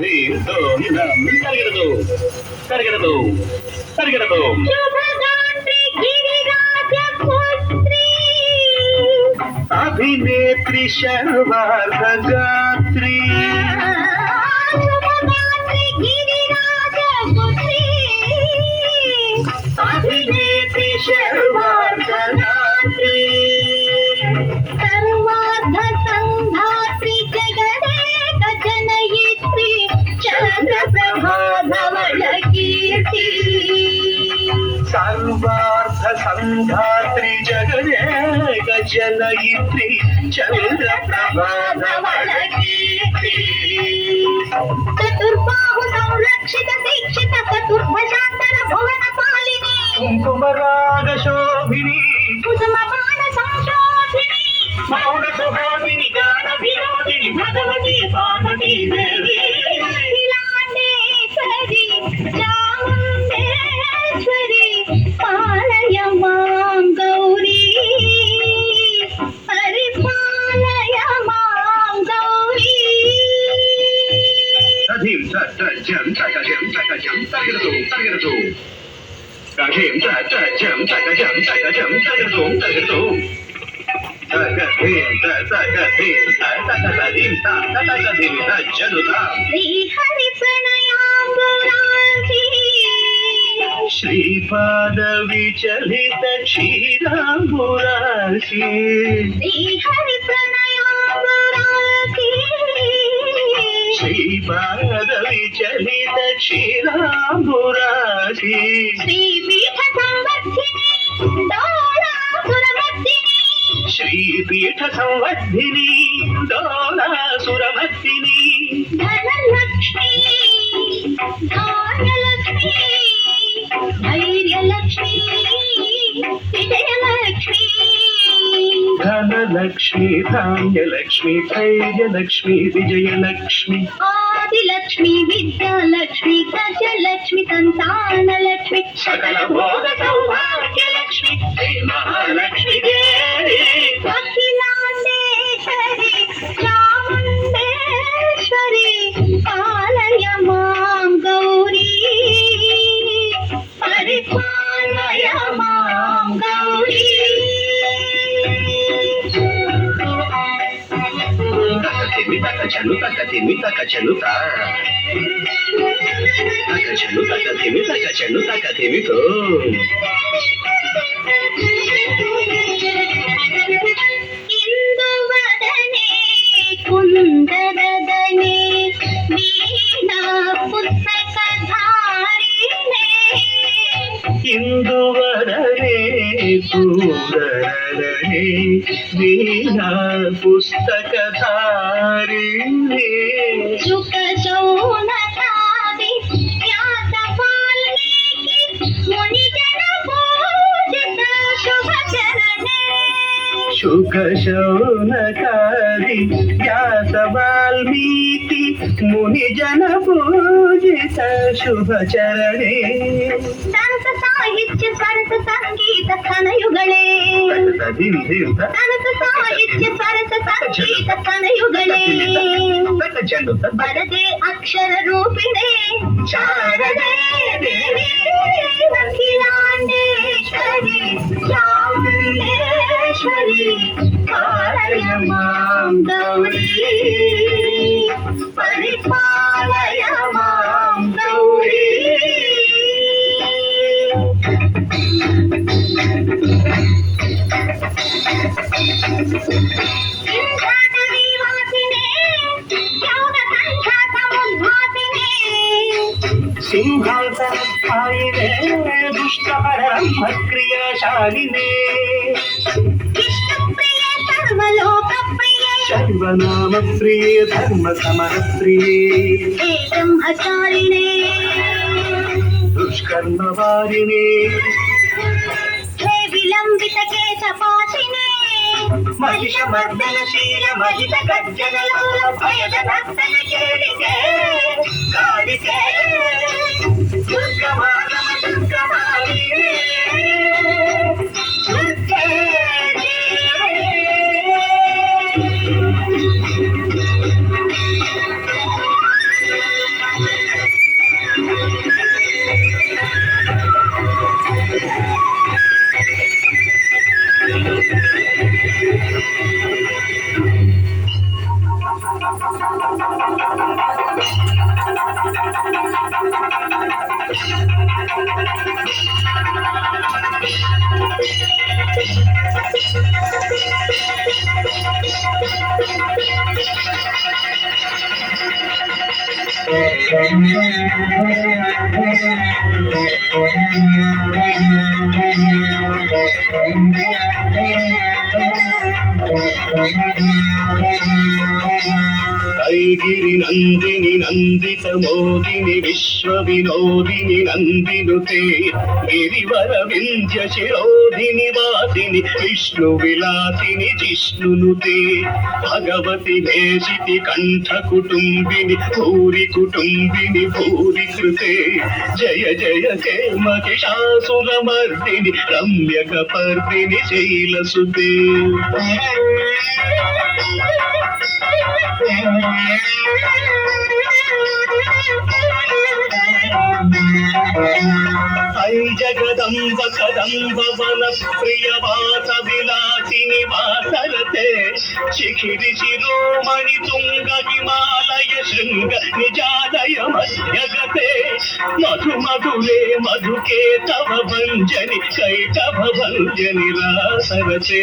ಧೀರ್ಧೋ ನಿಧಂ ತರಗಿರದು ತರಗಿರದು ತರಗಿರದು. अभिनेत्री शर्वार्ध गात्री अभिनेत्री शर्वार्ध गात्री सर्वार्ध संधात्री जगदेक जनयित्री चंद्रप्रभा धवल कीर्ति. सर्वार्थ संधात्री जगदेक जनयित्री चंद्रप्रभा धवल कीर्ति. चतुर्बाहु संरक्षित दीक्षित चतुर्भुजांतर भुवन पालिनी कुंकुमराग शोभिनी कुसुम बाण संशोधिनी मौन सुहासिनी गान विनोदिनी भगवती पार्वती देवी. अखिलांडेश्वरी चामुंडेश्वरी पालय मां गौरी परिपालय मां गौरी. तधिं तजं तजं तजं तगिरदु तगिरदु तधिं तजं तजं तजं तगिरदु तगिरदु तगधिं तगधिं तगधिं तगधिं तजनुता. श्रीहरि प्रणयाम्बुरासी श्रीपाद विचलित क्षीराम्बुरासी श्रीहरि प्रणयाम्बुरासी श्रीपाद विचलित क्षीराम्बुरासी श्रीपीठ संवर्धिनी डोलासुरमर्दिनी श्रीपीठ संवर्धिनी डोलासुरमर्दिनी धनलक्ष्मी धान्यलक्ष्मी धैर्यलक्ष्मी विजयलक्ष्मी धनलक्ष्मी धान्यलक्ष्मी धैर्यलक्ष्मी विजयलक्ष्मी आदिलक्ष्मी विद्यालक्ष्मी गजलक्ष्मी संतानलक्ष्मी सकल भोग सौभाग्यलक्ष्मी श्री महालक्ष्मी देवी. अखिलांडेश्वरी चामुंडेश्वरी पालय मां गौरी परिपालय मां गौरी. तकचनु तकधिमि तकचनुता तकचनु तकधिमि तकचनु तकधिमितो. इंदुवदने कुंदरदने वीणा पुस्तकधारिणे इंदुवदने कुंदरदने वीणा पुस्तकधारिणे शुक शौनकादि व्यासपालनीकी मुनिजन पूजित शुभ चरणे शुक शौनकादि व्यास वाल्मीकि मुनिजन पूजित शुभ चरणे. संत साहित्य सरस संगीत स्तनयुगळे संत साहित्य सरस संगीत स्तनयुगळे वरदे अक्षर रूपिणे शारदे देवी अखिलांडेश्वरी चामुंडेश्वरी पालय मां गौरी परिपालय मां गौरी. सिंहासनस्थायिने दुष्टपरब्रह्मक्रियाशालिने विष्णुप्रिये सर्वलोकप्रिये सर्वनामप्रिये धर्मसमरप्रिये हे ब्रह्मचारिणे दुष्कर्मवारिणे हे विलम्बित केशपाशिने महिषमर्दनशील महिष गर्जनलोल भयद भक्तन केलिके कालिके दुर्गमागम दुर्गमालिने दुर्गे देवी. ఐగిరి నందిని నందిత మోదిని విశ్వ వినోదిని నందినుతే గిరివర వింధ్య శిరోధిని వాసిని విష్ణు విలాసిని జిష్ణునుతే భగవతి మేషితి కంఠ కుటుంబిని భూరి కుటుంబిని భూరి కృతే జయ జయ హే మహిషాసురమర్దిని రమ్యక పర్దిని శైలసుతే ఐ జగదంబ కదంబ వన ప్రియ వాస విలాసిని వాసరతే శిఖిరి శిరోమణి తుంగ హిమాలయ శృంగ నిజాలయ మధ్యగతే మధు మధురే మధుకే తవ భంజని కైటభ భంజని రాసరతే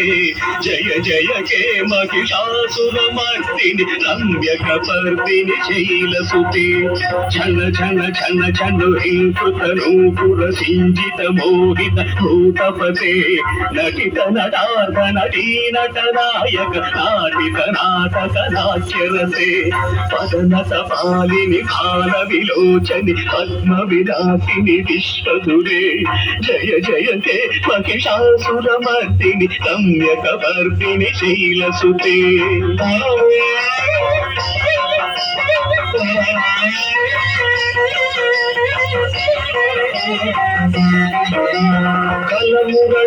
జయ జయ హే మహిషాసురమర్దిని రమ్యక పర్దిని శైలసుతే ఝన ఝన ఝన ఝను హింకృత నూపుర సింజిత మోహిత భూతపతే నటిత నటార్థ నటీ నట నాయక నాటిక నాటక నాట్యరతే పదనత పాలిని కాల విలోచని పద్మ విలాసిని విశ్వదురే జయ జయ హే మహిషాసురమర్దిని రమ్యక పర్దిని శైలసుతే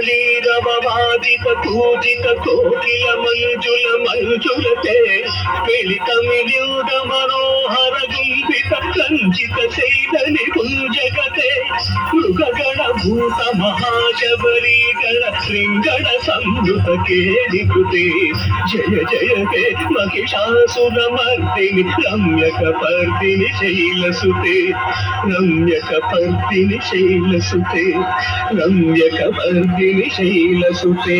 కలమురళీరవాదిత పూజిత కోకిల మంజుల మంజులతే మిళిత మిలియుగ మనోహర గుంభిత కంచిత శైలని గుంజగతే మృగగణ భూత మహాశబరీ గణ శృంగణ సంవృత కేళికృతే జయ జయ హే మహిషాసురమర్దిని రమ్యక పర్దిని శైలసుతే రమ్యక పర్దిని శైలసుతే రమ్యక పర్దిని శైలసుతే